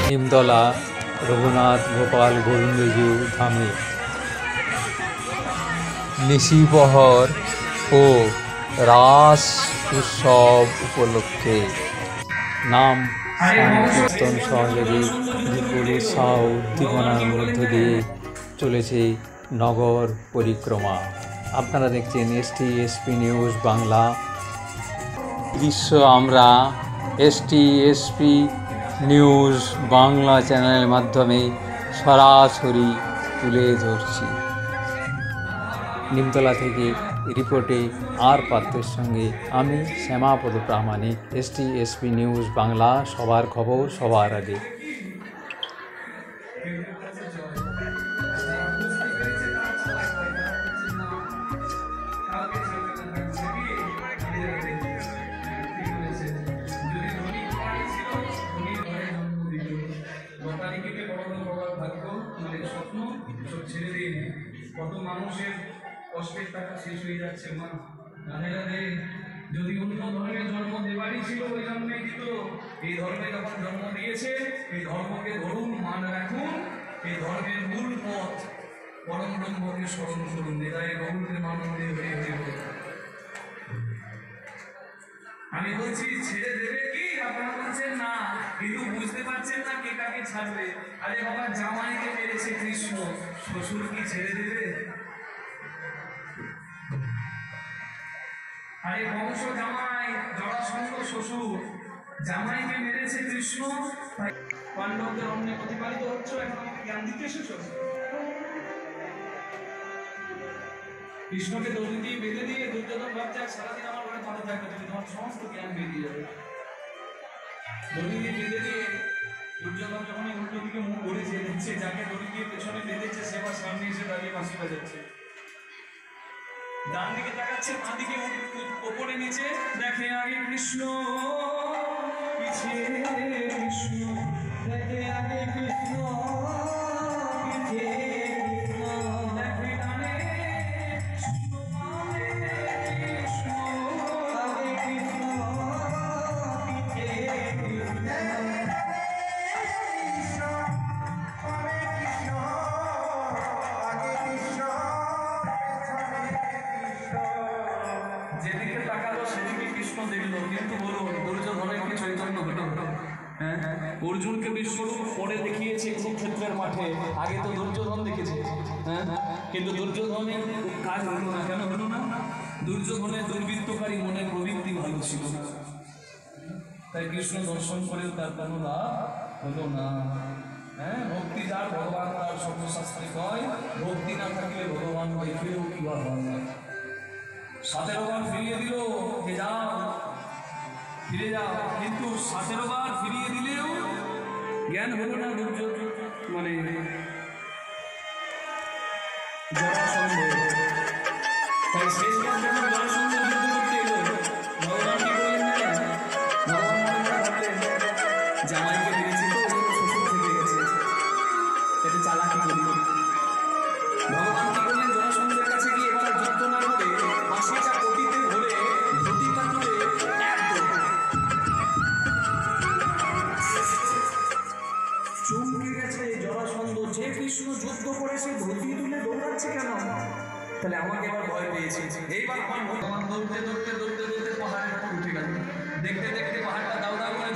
নিমতলা রঘুনাথ গোপাল গোবিন্দজিউ ধামে নিশিপহর ও রাস উৎসব উপলক্ষে নাম সংকীর্তন সহযোগী বিপুল উৎসাহ উদ্দীপনার মধ্য দিয়ে চলেছে নগর পরিক্রমা। আপনারা দেখছেন এসটি নিউজ বাংলা দৃশ্য। আমরা এসটি নিউজ বাংলা চ্যানেলের মাধ্যমে সরাসরি তুলে ধরছি। নিমতলা থেকে রিপোর্টে আর পাত্রের সঙ্গে আমি শ্যামাপদ প্রামাণিক, এসটি নিউজ বাংলা, সবার খবর সবার আগে। কত মানুষের কষ্টের টাকা শেষ হয়ে যাচ্ছে মা। রাধে রাধে। যদি অন্য ধর্মের জন্ম দেবারই ছিল ওই জন্মেই দিত। এই ধর্মে যখন জন্ম দিয়েছে এই ধর্মকে ধরুন, মান রাখুন। এই ধর্মের মূল পথ পরম ব্রহ্মকে স্মরণ করুন। হৃদয়ে গৌরকে মানন্দে হয়ে হয়ে বলুন। আমি বলছি ছেড়ে দেবে কি? আপনারা বলছেন না, কিন্তু বুঝতে পারছেন না কে কাকে ছাড়বে। আরে বাবা, জামাইকে মেরেছে কৃষ্ণ, শ্বশুর কি ছেড়ে দেবে? আরে বংশ জামাই, জরাসন্ধ শ্বশুর, জামাইকে মেরেছে কৃষ্ণ। পাণ্ডবদের অন্য প্রতিপালিত হচ্ছে, এখন আমাকে জ্ঞান দিতে এসেছ? কৃষ্ণকে দড়ি দিয়ে বেঁধে দিয়ে দুর্যোধন ভাবছে আর সারাদিন আমার ঘরে ধরে থাকবে, তুমি তোমার সমস্ত জ্ঞান বেরিয়ে যাবে। দড়ি দিয়ে বেঁধে দিয়ে দুর্যোধন যখন উল্টো দিকে মুখ ঘুরেছে, দেখছে যাকে দড়ি দিয়ে পেছনে বেঁধেছে সে আবার সামনে এসে দাঁড়িয়ে বাঁশি বাজাচ্ছে। ডান দিকে তাকাচ্ছে, বাঁ দিকে ওপরে নিচে দেখে আগে কৃষ্ণ, পিছিয়ে কৃষ্ণ, দেখে আগে কৃষ্ণ, পিছিয়ে কৃষ্ণ, দেখে ডানে কৃষ্ণ, বামে কৃষ্ণ, আগে কৃষ্ণ, পিছিয়ে কৃষ্ণ। যেদিকে তাকালো সেদিকে কৃষ্ণ দেখলো, কিন্তু বলুন দুর্যোধনের কি চৈতন্য হলো? হ্যাঁ, অর্জুনকে বিশ্বরূপ পরে দেখিয়েছে কুরুক্ষেত্রের মাঠে, আগে তো দুর্যোধন দেখেছে। হ্যাঁ, কিন্তু দুর্যোধনের কাজ হলো না। কেন হলো না? দুর্যোধনের দুর্বৃত্তকারী মনের প্রবৃত্তি ভালো ছিল না, তাই কৃষ্ণ দর্শন করেও তার কোনো লাভ হলো না। হ্যাঁ, ভক্তি যার ভগবান তার সর্বশাস্ত্রে কয়, ভক্তি না থাকলে ভগবান দেখলেও কি বা হয় না। 17 বার ফিরিয়ে দিল যে যাও ফিরে যাও, কিন্তু 17 বার ফিরিয়ে দিলেও জ্ঞান হলো না দুর্যোধন, মানে জরাসন্ধ। তাই শেষবার যখন জরাসন্ধ যুদ্ধ করতে এলো, ভগবান কি বললেন জানেন? ভগবান ভাবলেন জামাইকে মেরেছি তো শ্বশুর থেকে গেছে, এটা চালাকি করি। ভগবান কি করলেন? জরাসন্ধের কাছে গিয়ে এবার যুদ্ধ না করে হাসিটা কটিতে ধরে ধুতিটা তুলে চমকে গেছে জরাসন্ধ, যে কৃষ্ণ যুদ্ধ করে সে ধুতি তুলে দৌড়াচ্ছে কেন? তাহলে আমাকে এবার ভয় পেয়েছে। এইবার আমার ভগবান দৌড়তে দৌড়তে দৌড়তে দৌড়তে পাহাড়ের উপর উঠে গেল। দেখতে দেখতে পাহাড়টা দাউ দাউ করে